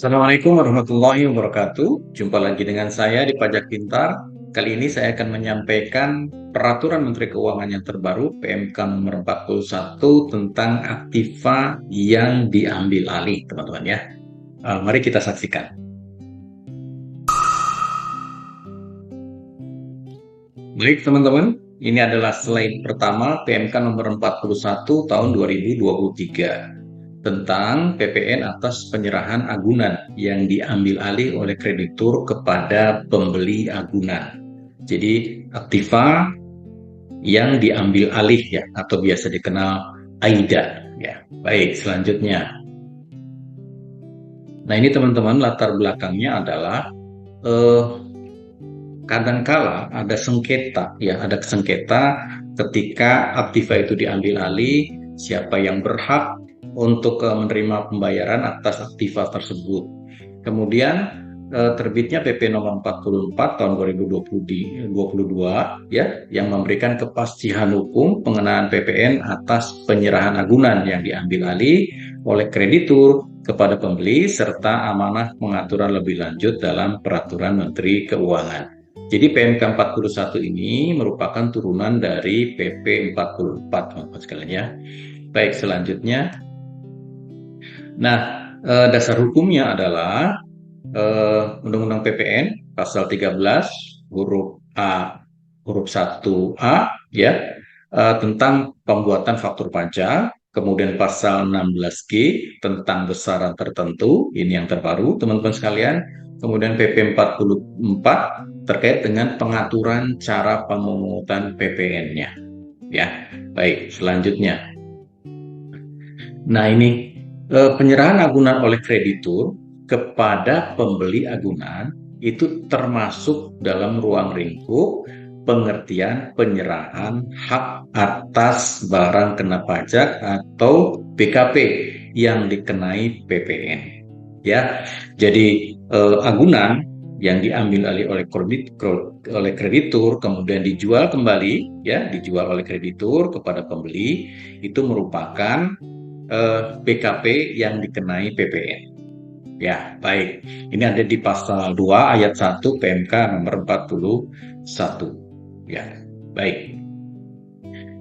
Assalamualaikum warahmatullahi wabarakatuh. Jumpa lagi dengan saya di Pajak Pintar. Kali ini saya akan menyampaikan Peraturan Menteri Keuangan yang terbaru PMK nomor 41 tentang aktiva yang diambil alih, teman-teman ya. Mari kita saksikan. Baik teman-teman, ini adalah slide pertama PMK nomor 41 tahun 2023 tentang PPN atas penyerahan agunan yang diambil alih oleh kreditur kepada pembeli agunan. Jadi aktiva yang diambil alih ya, atau biasa dikenal AIDA ya. Baik, selanjutnya. Nah, ini teman-teman latar belakangnya adalah kadangkala ada sengketa ya, ada sengketa ketika aktiva itu diambil alih, siapa yang berhak untuk menerima pembayaran atas aktiva tersebut. Kemudian terbitnya PP nomor 44 tahun 2022 ya, yang memberikan kepastian hukum pengenaan PPN atas penyerahan agunan yang diambil alih oleh kreditur kepada pembeli serta amanah pengaturan lebih lanjut dalam Peraturan Menteri Keuangan. Jadi PMK 41 ini merupakan turunan dari PP 44, teman-teman sekalian ya. Baik, selanjutnya. Nah, dasar hukumnya adalah Undang-Undang PPN pasal 13 huruf A huruf 1A ya, tentang pembuatan faktur pajak, kemudian pasal 16G tentang besaran tertentu, ini yang terbaru teman-teman sekalian. Kemudian PP 44 terkait dengan pengaturan cara pemungutan PPN-nya. Ya, baik, selanjutnya. Nah, ini penyerahan agunan oleh kreditur kepada pembeli agunan itu termasuk dalam ruang lingkup pengertian penyerahan hak atas barang kena pajak atau BKP yang dikenai PPN. Ya, jadi agunan yang diambil alih oleh kreditur kemudian dijual kembali ya, dijual oleh kreditur kepada pembeli itu merupakan BKP yang dikenai PPN. Ya, baik. Ini ada di pasal 2 ayat 1 PMK nomor 41. Ya, baik.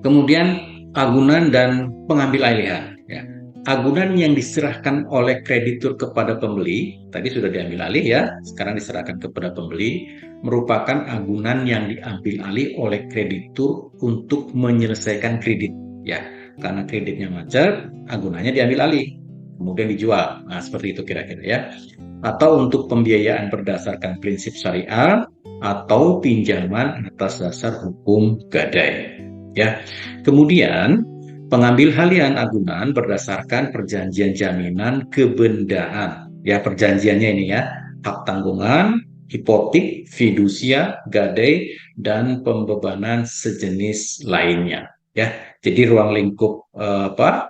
Kemudian agunan dan pengambil alihan ya. Agunan yang diserahkan oleh kreditur kepada pembeli, tadi sudah diambil alih ya, sekarang diserahkan kepada pembeli, merupakan agunan yang diambil alih oleh kreditur untuk menyelesaikan kredit ya. Karena kreditnya macet, agunannya diambil alih, kemudian dijual. Nah, seperti itu kira-kira ya. Atau untuk pembiayaan berdasarkan prinsip syariah atau pinjaman atas dasar hukum gadai. Ya. Kemudian pengambil halian agunan berdasarkan perjanjian jaminan kebendaan. Ya, perjanjiannya ini ya, hak tanggungan, hipotek, fidusia, gadai, dan pembebanan sejenis lainnya. Ya, jadi ruang lingkup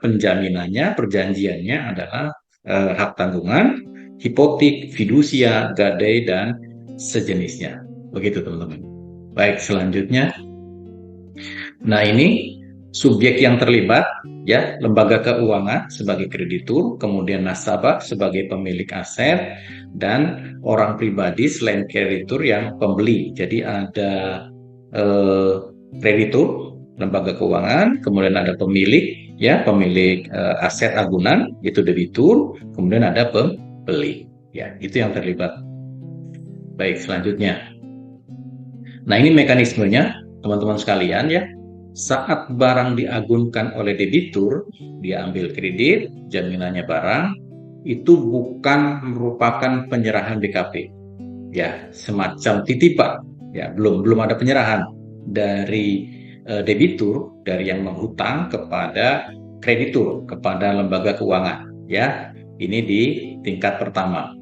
penjaminannya, perjanjiannya adalah hak tanggungan, hipotek, fidusia, gadai, dan sejenisnya. Begitu teman-teman. Baik, selanjutnya. Nah, ini subjek yang terlibat ya, lembaga keuangan sebagai kreditur, kemudian nasabah sebagai pemilik aset, dan orang pribadi selain kreditur yang pembeli. Jadi ada kreditur, lembaga keuangan, kemudian ada pemilik ya, pemilik aset agunan itu debitur, kemudian ada pembeli ya, itu yang terlibat. Baik, selanjutnya. Nah, ini mekanismenya teman-teman sekalian ya. Saat barang diagunkan oleh debitur, dia ambil kredit, jaminannya barang, itu bukan merupakan penyerahan BKP. Ya, semacam titipan. Ya, belum ada penyerahan dari debitur, dari yang menghutang kepada kreditur, kepada lembaga keuangan. Ya, ini di tingkat pertama.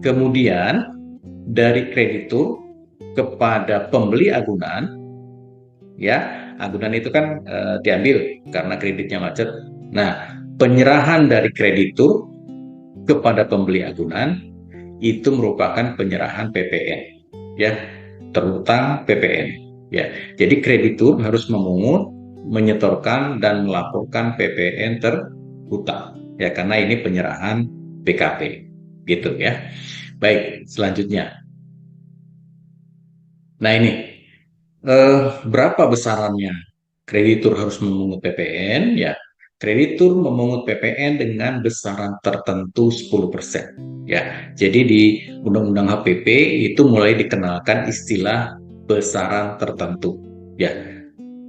Kemudian dari kreditur kepada pembeli agunan, ya, agunan itu kan diambil karena kreditnya macet. Nah, penyerahan dari kreditur kepada pembeli agunan itu merupakan penyerahan PPN, ya, terutang PPN. Ya, jadi kreditur harus memungut, menyetorkan dan melaporkan PPN terhutang, ya, karena ini penyerahan BKP. gitu ya. Baik, selanjutnya. Nah ini, berapa besarannya kreditur harus memungut PPN? Ya, kreditur memungut PPN dengan besaran tertentu 10%. Ya, jadi di Undang-Undang HPP itu mulai dikenalkan istilah besaran tertentu. Ya,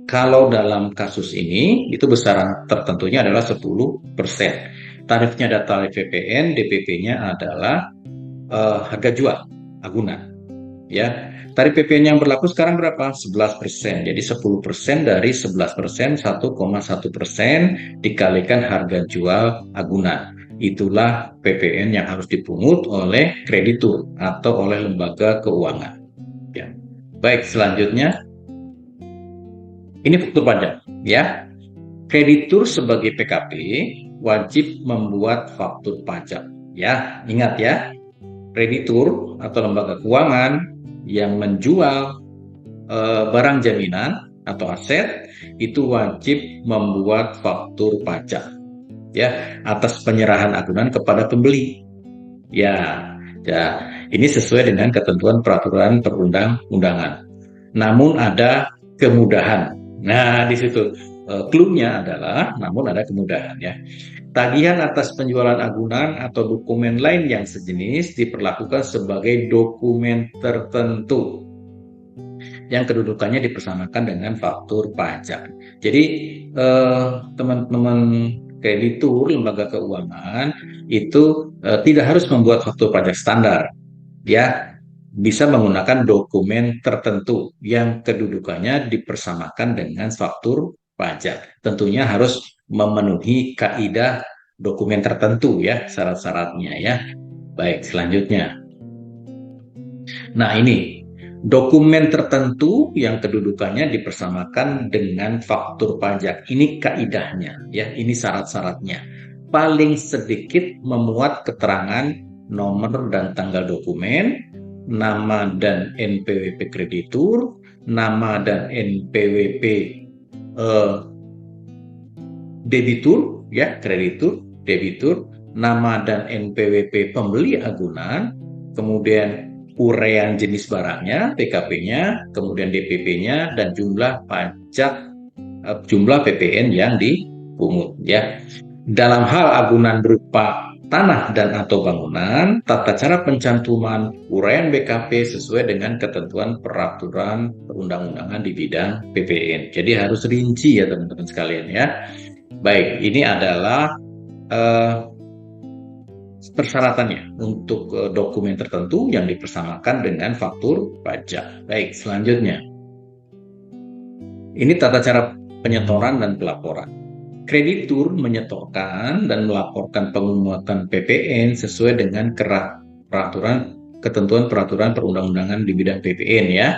kalau dalam kasus ini itu besaran tertentunya adalah 10%. Tarifnya ada tarif PPN, DPP-nya adalah harga jual agunan. Ya, tarif PPN yang berlaku sekarang berapa? 11%. Jadi 10% dari 11%, 1,1% dikalikan harga jual agunan. Itulah PPN yang harus dipungut oleh kreditur atau oleh lembaga keuangan. Ya. Baik, selanjutnya ini faktur pajak. Ya, kreditur sebagai PKP wajib membuat faktur pajak. Ya, ingat ya, kreditur atau lembaga keuangan yang menjual barang jaminan atau aset itu wajib membuat faktur pajak ya atas penyerahan agunan kepada pembeli. Ya, ya, ini sesuai dengan ketentuan peraturan perundang-undangan. Namun ada kemudahan. Nah, di situ clue-nya adalah namun ada kemudahan ya. Tagihan atas penjualan agunan atau dokumen lain yang sejenis diperlakukan sebagai dokumen tertentu yang kedudukannya dipersamakan dengan faktur pajak. Jadi teman-teman kreditur lembaga keuangan itu tidak harus membuat faktur pajak standar. Dia bisa menggunakan dokumen tertentu yang kedudukannya dipersamakan dengan faktur pajak. Tentunya harus memenuhi kaidah dokumen tertentu ya, syarat-syaratnya ya. Baik, selanjutnya. Nah, ini dokumen tertentu yang kedudukannya dipersamakan dengan faktur pajak. Ini kaidahnya ya, ini syarat-syaratnya. Paling sedikit memuat keterangan nomor dan tanggal dokumen, nama dan NPWP kreditur, nama dan NPWP debitur ya, kreditur, debitur, nama dan NPWP pembeli agunan, kemudian uraian jenis barangnya, PKP-nya, kemudian DPP-nya, dan jumlah pajak, jumlah PPN yang dipungut ya. Dalam hal agunan berupa tanah dan atau bangunan, tata cara pencantuman uraian BKP sesuai dengan ketentuan peraturan perundang-undangan di bidang PPN. Jadi harus rinci ya teman-teman sekalian ya. Baik, ini adalah persyaratannya untuk dokumen tertentu yang dipersamakan dengan faktur pajak. Baik, selanjutnya. Ini tata cara penyetoran dan pelaporan. Kreditur menyetorkan dan melaporkan penguatan PPN sesuai dengan ketentuan peraturan perundang-undangan di bidang PPN ya.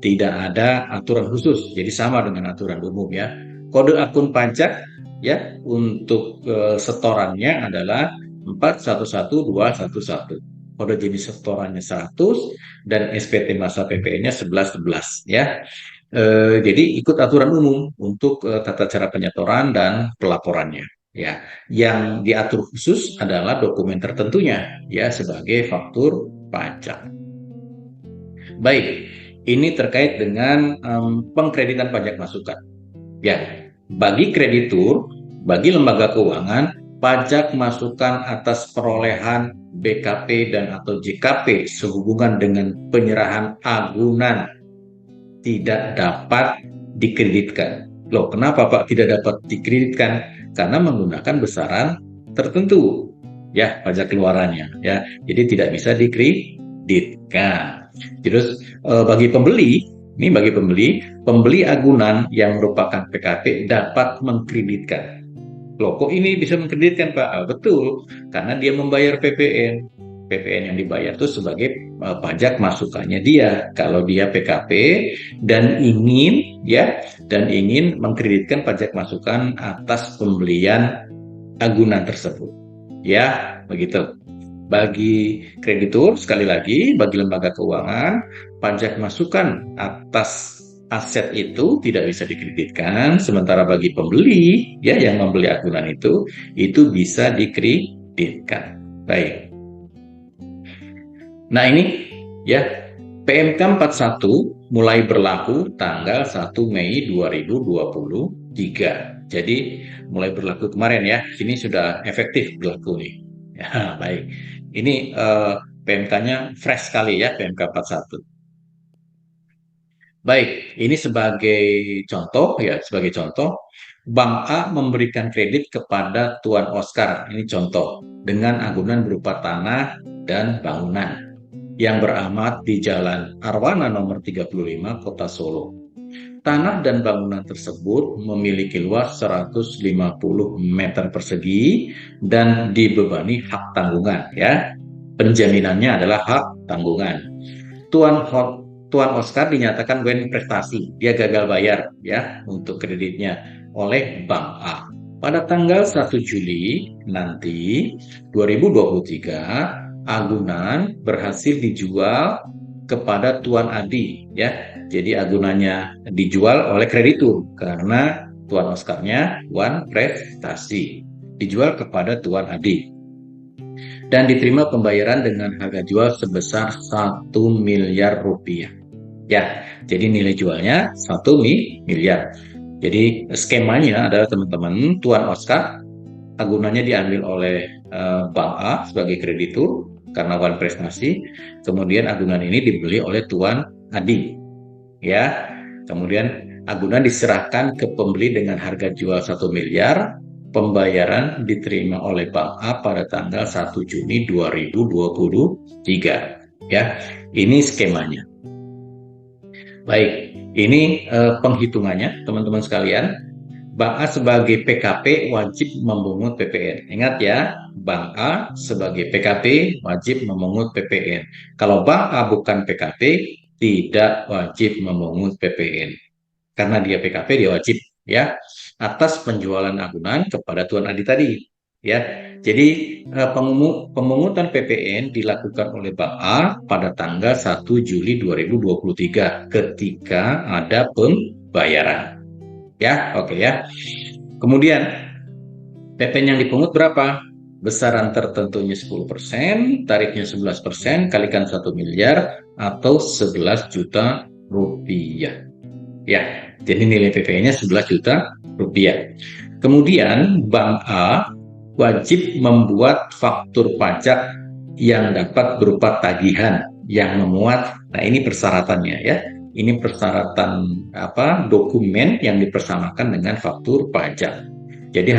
Tidak ada aturan khusus, jadi sama dengan aturan umum ya. Kode akun pajak ya untuk setorannya adalah 411211. Kode jenis setorannya 100 dan SPT masa PPN-nya 1111 ya. Jadi ikut aturan umum untuk tata cara penyetoran dan pelaporannya ya. Yang diatur khusus adalah dokumen tertentunya ya sebagai faktur pajak. Baik, ini terkait dengan pengkreditan pajak masukan. Ya, bagi kreditur, bagi lembaga keuangan, pajak masukan atas perolehan BKP dan atau JKP sehubungan dengan penyerahan agunan tidak dapat dikreditkan. Loh, kenapa Pak tidak dapat dikreditkan? Karena menggunakan besaran tertentu, ya pajak keluarannya, ya. Jadi tidak bisa dikreditkan. Terus bagi pembeli, pembeli agunan yang merupakan PKP dapat mengkreditkan. Loh, kok ini bisa mengkreditkan Pak? Betul, karena dia membayar PPN. PPN yang dibayar itu sebagai pajak masukannya dia. Kalau dia PKP dan ingin mengkreditkan pajak masukan atas pembelian agunan tersebut. Ya, begitu. Bagi kreditur, sekali lagi, bagi lembaga keuangan, pajak masukan atas aset itu tidak bisa dikreditkan, sementara bagi pembeli ya yang membeli agunan itu bisa dikreditkan. Baik. Nah ini ya, PMK 41 mulai berlaku tanggal 1 Mei 2023. Jadi mulai berlaku kemarin ya, ini sudah efektif berlaku nih. Ya, baik. Ini PMK-nya fresh sekali ya, PMK 41. Baik, ini sebagai contoh ya, sebagai contoh, Bank A memberikan kredit kepada Tuan Oscar. Ini contoh dengan agunan berupa tanah dan bangunan yang beramat di Jalan Arwana nomor 35 Kota Solo. Tanah dan bangunan tersebut memiliki luas 150 meter persegi dan dibebani hak tanggungan ya. Penjaminannya adalah hak tanggungan. Tuan Tuan Oscar dinyatakan wen prestasi, dia gagal bayar ya untuk kreditnya oleh Bank A. Pada tanggal 1 Juli nanti 2023, agunan berhasil dijual kepada Tuan Adi ya. Jadi agunannya dijual oleh kreditur karena Tuan Oscarnya wan prestasi. Dijual kepada Tuan Adi dan diterima pembayaran dengan harga jual sebesar 1 miliar rupiah. Ya, jadi nilai jualnya 1 miliar. Jadi skemanya adalah teman-teman, Tuan Oscar agunannya diambil oleh Bank A sebagai kreditur karena wan prestasi. Kemudian agunan ini dibeli oleh Tuan Adi. Ya, kemudian agunan diserahkan ke pembeli dengan harga jual 1 miliar. Pembayaran diterima oleh Bank A pada tanggal 1 Juni 2023. Ya, ini skemanya. Baik, ini penghitungannya teman-teman sekalian. Bank A sebagai PKP wajib memungut PPN. Ingat ya, Bank A sebagai PKP wajib memungut PPN. Kalau Bank A bukan PKP, tidak wajib memungut PPN. Karena dia PKP, dia wajib ya atas penjualan agunan kepada Tuan Adi tadi. Ya, jadi pemungutan PPN dilakukan oleh Bank A pada tanggal 1 Juli 2023 ketika ada pembayaran. Ya, oke ya. Kemudian PPN yang dipungut berapa? Besaran tertentunya 10%, tarifnya 11%, kalikan 1 miliar atau 11 juta rupiah. Ya, jadi nilai PPN-nya 11 juta rupiah. Kemudian Bank A wajib membuat faktur pajak yang dapat berupa tagihan yang memuat. Nah, ini persyaratannya ya. Ini persyaratan dokumen yang dipersamakan dengan faktur pajak. Jadi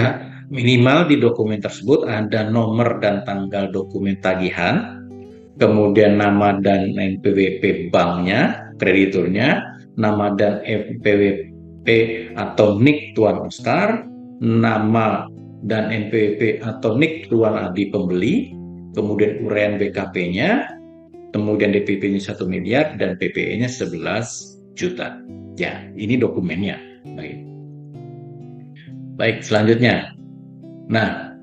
minimal di dokumen tersebut ada nomor dan tanggal dokumen tagihan, kemudian nama dan NPWP banknya, krediturnya, nama dan NPWP atau NIK Tuan Oscar, nama dan NPWP atau NIK Tuan Adi pembeli, kemudian uraian BKP-nya, kemudian DPP-nya 1 miliar dan PPE-nya 11 juta. Ya, ini dokumennya. Baik, selanjutnya. Nah,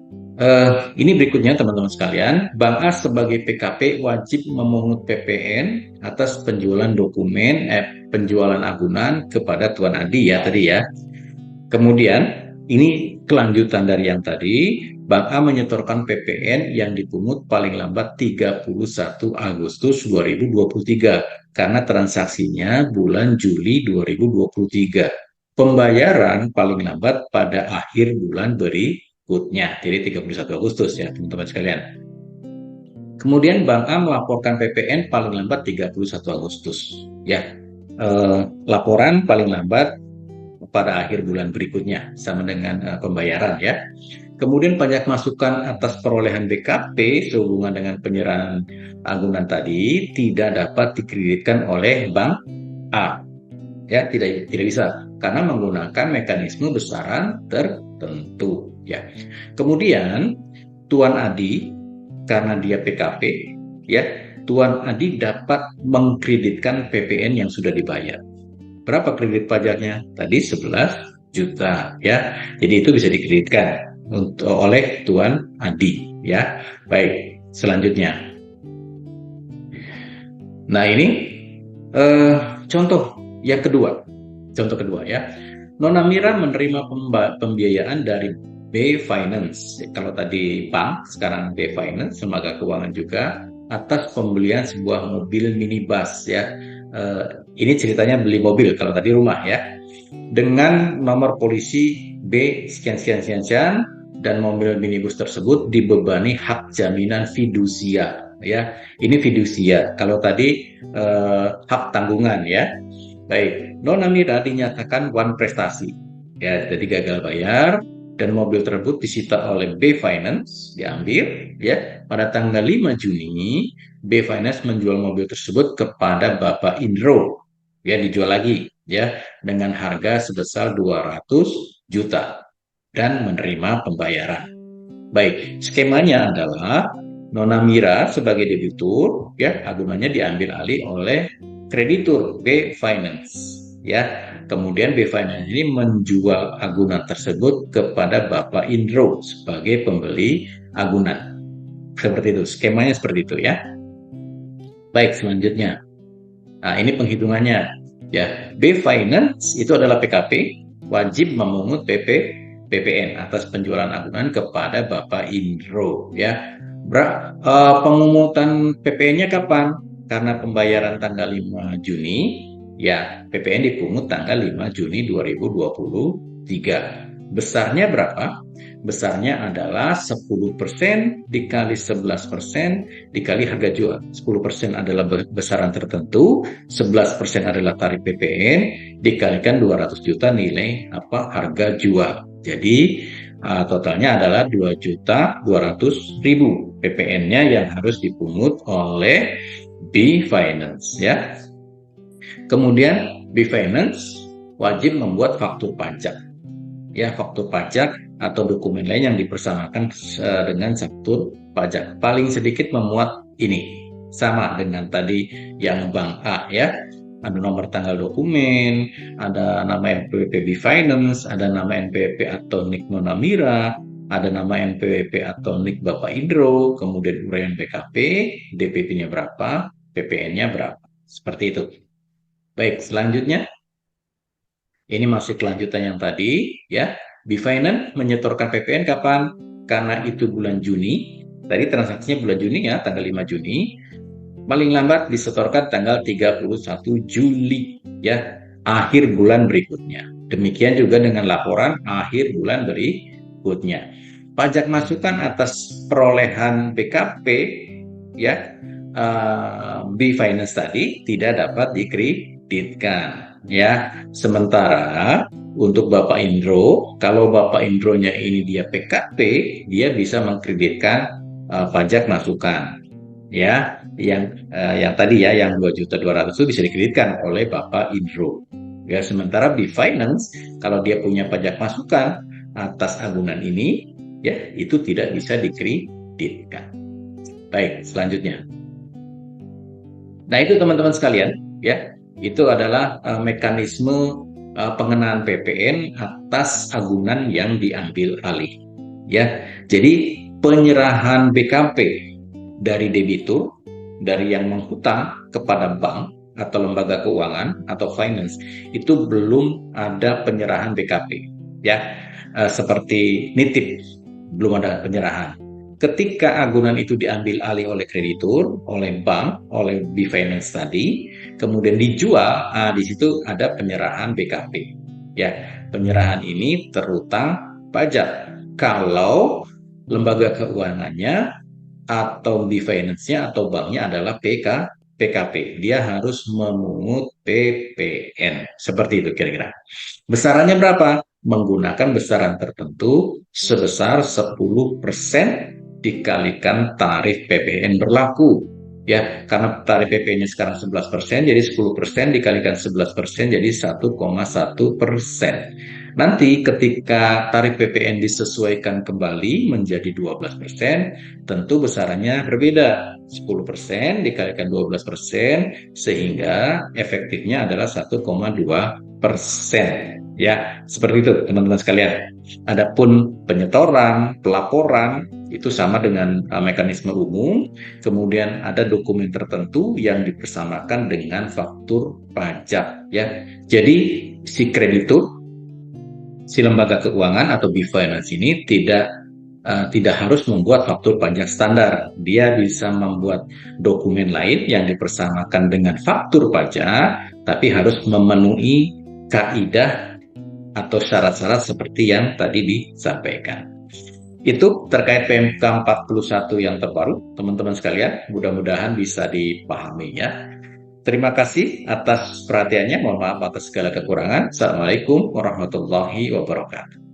ini berikutnya teman-teman sekalian. Bank A sebagai PKP wajib memungut PPN atas penjualan dokumen, penjualan agunan kepada Tuan Adi ya tadi ya. Kemudian ini kelanjutan dari yang tadi, Bank A menyetorkan PPN yang dipungut paling lambat 31 Agustus 2023 karena transaksinya bulan Juli 2023. Pembayaran paling lambat pada akhir bulan berikutnya, jadi 31 Agustus ya teman-teman sekalian. Kemudian Bank A melaporkan PPN paling lambat 31 Agustus. Ya, laporan paling lambat pada akhir bulan berikutnya sama dengan pembayaran ya. Kemudian pajak masukan atas perolehan BKP sehubungan dengan penyerahan agunan tadi tidak dapat dikreditkan oleh Bank A. Ya, tidak bisa karena menggunakan mekanisme besaran tertentu ya. Kemudian Tuan Adi karena dia PKP ya, Tuan Adi dapat mengkreditkan PPN yang sudah dibayar. Berapa kredit pajaknya? Tadi 11 juta ya. Jadi itu bisa dikreditkan oleh Tuan Adi ya. Baik, selanjutnya. Nah, ini contoh yang kedua. Contoh kedua ya. Nona Mira menerima pembiayaan dari B Finance. Kalau tadi bank, sekarang B Finance, lembaga keuangan juga. atas pembelian sebuah mobil minibus ya. Ini ceritanya beli mobil, kalau tadi rumah ya. Dengan nomor polisi B sekian sekian sekian sekian, dan mobil minibus tersebut dibebani hak jaminan fidusia ya. Ini fidusia. Kalau tadi hak tanggungan ya. Baik, Nona Mira dinyatakan one prestasi ya, jadi gagal bayar dan mobil tersebut disita oleh B Finance, diambil ya. Pada tanggal 5 Juni, B Finance menjual mobil tersebut kepada Bapak Indro. Ya, dijual lagi ya dengan harga sebesar 200 juta dan menerima pembayaran. Baik, skemanya adalah Nona Mira sebagai debitur ya, agunannya diambil alih oleh kreditur B Finance ya. Kemudian B Finance ini menjual agunan tersebut kepada Bapak Indro sebagai pembeli agunan. Seperti itu, skemanya seperti itu ya. Baik, selanjutnya. Nah, ini penghitungannya ya. B Finance itu adalah PKP, wajib memungut PPN atas penjualan agunan kepada Bapak Indro ya. Pemungutan PPN-nya kapan? Karena pembayaran tanggal 5 Juni, ya PPN dipungut tanggal 5 Juni 2023. Besarnya berapa? Besarnya adalah 10% dikali 11% dikali harga jual. 10% adalah besaran tertentu, 11% adalah tarif PPN, dikalikan 200 juta nilai harga jual. Jadi totalnya adalah 2.200.000 PPN-nya yang harus dipungut oleh B Finance ya. Kemudian B Finance wajib membuat faktur pajak ya, faktur pajak atau dokumen lain yang dipersamakan dengan faktur pajak. Paling sedikit memuat ini sama dengan tadi yang Bank A ya. Ada nomor tanggal dokumen, ada nama NPWP B Finance, ada nama NPWP atau NIK Nona Mira, ada nama NPWP atau NIK Bapak Indro, kemudian uraian BKP, DPP-nya berapa, PPN-nya berapa. Seperti itu. Baik, selanjutnya. Ini masih kelanjutan yang tadi ya. B Finance menyetorkan PPN kapan? Karena itu bulan Juni. Tadi transaksinya bulan Juni ya, tanggal 5 Juni. Paling lambat disetorkan tanggal 31 Juli ya, akhir bulan berikutnya. Demikian juga dengan laporan akhir bulan berikutnya. Pajak masukan atas perolehan BKP ya, B Finance tadi tidak dapat dikreditkan ya. Sementara untuk Bapak Indro, kalau Bapak Indronya ini dia PKP, dia bisa mengkreditkan pajak masukan ya, yang tadi ya, yang 2.200.000 itu bisa dikreditkan oleh Bapak Indro ya. Sementara B Finance kalau dia punya pajak masukan atas agunan ini ya, itu tidak bisa dikreditkan. Baik, selanjutnya. Nah, itu teman-teman sekalian ya, itu adalah mekanisme pengenaan PPN atas agunan yang diambil alih ya. Jadi penyerahan BKP dari debitur, dari yang menghutang kepada bank atau lembaga keuangan atau finance, itu belum ada penyerahan BKP ya. Seperti nitip, belum ada penyerahan. Ketika agunan itu diambil alih oleh kreditur, oleh bank, oleh B Finance tadi, kemudian dijual, di situ ada penyerahan BKP ya. Penyerahan ini terutang pajak kalau lembaga keuangannya atau B Finance-nya atau banknya adalah PKP, dia harus memungut PPN. Seperti itu kira-kira. Besarannya berapa? Menggunakan besaran tertentu sebesar 10% dikalikan tarif PPN berlaku. Ya, karena tarif PPN-nya sekarang 11%, jadi 10% dikalikan 11% jadi 1,1%. Nanti ketika tarif PPN disesuaikan kembali menjadi 12%, tentu besarannya berbeda. 10% dikalikan 12%, sehingga efektifnya adalah 1,2%. Ya, seperti itu teman-teman sekalian. Adapun penyetoran, pelaporan, itu sama dengan mekanisme umum. Kemudian ada dokumen tertentu yang dipersamakan dengan faktur pajak. Ya, jadi si kreditur, si lembaga keuangan atau B Finance ini tidak tidak harus membuat faktur pajak standar. Dia bisa membuat dokumen lain yang dipersamakan dengan faktur pajak, tapi harus memenuhi kaidah atau syarat-syarat seperti yang tadi disampaikan. Itu terkait PMK 41 yang terbaru, teman-teman sekalian. Mudah-mudahan bisa dipahami ya. Terima kasih atas perhatiannya. Mohon maaf atas segala kekurangan. Assalamualaikum warahmatullahi wabarakatuh.